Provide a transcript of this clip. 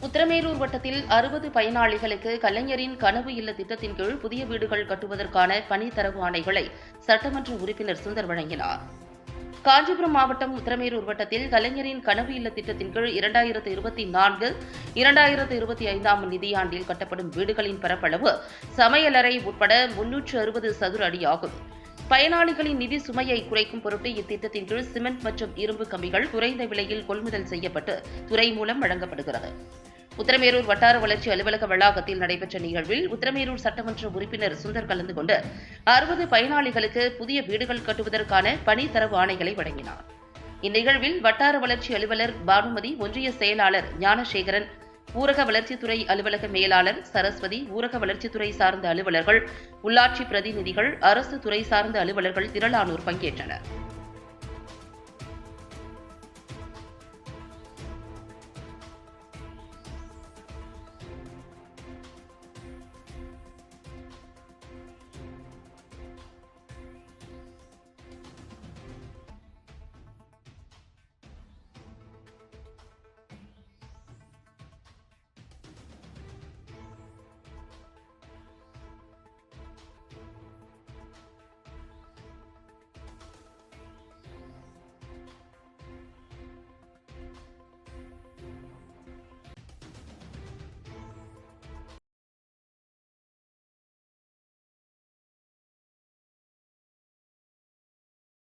உத்திரமேரூர் வட்டத்தில் 60 பயனாளிகளுக்கு கலைஞரின் கனவு இல்ல திட்டத்தின் கீழ் புதிய வீடுகள் கட்டுவதற்கான பணித்தரவு ஆணைகளை சட்டமன்ற உறுப்பினர் சுந்தர் வழங்கினார். காஞ்சிபுரம் மாவட்டம் உத்திரமேரூர் வட்டத்தில் கலைஞரின் கனவு இல்ல திட்டத்தின் கீழ் 2024-2025 நிதியாண்டில் கட்டப்படும் வீடுகளின் பரப்பளவு சமையலறை உட்பட 360 சதுர அடி ஆகும். பயனாளிகளின் நிதி சுமையை குறைக்கும் பொருட்டு இத்திட்டத்தின் கீழ் சிமெண்ட் மற்றும் இரும்பு கம்பிகள் குறைந்த விலையில் கொள்முதல் செய்யப்பட்டு துறை மூலம் வழங்கப்படுகிறது. உத்திரமேரூர் வட்டார வளர்ச்சி அலுவலக வளாகத்தில் நடைபெற்ற நிகழ்வில் உத்திரமேரூர் சட்டமன்ற உறுப்பினர் சுந்தர் கலந்து கொண்டு 60 பயனாளிகளுக்கு புதிய வீடுகள் கட்டுவதற்கான பணித்தரவு ஆணைகளை வழங்கினார். இந்நிகழ்வில் வட்டார வளர்ச்சி அலுவலர் பானுமதி, ஒன்றிய செயலாளர் ஞானசேகரன், ஊரக வளர்ச்சித்துறை அலுவலக மேலாளர் சரஸ்வதி, ஊரக வளர்ச்சித்துறை சார்ந்த அலுவலர்கள், உள்ளாட்சி பிரதிநிதிகள், அரசு துறை சார்ந்த அலுவலர்கள் திரளானோர் பங்கேற்றனர்.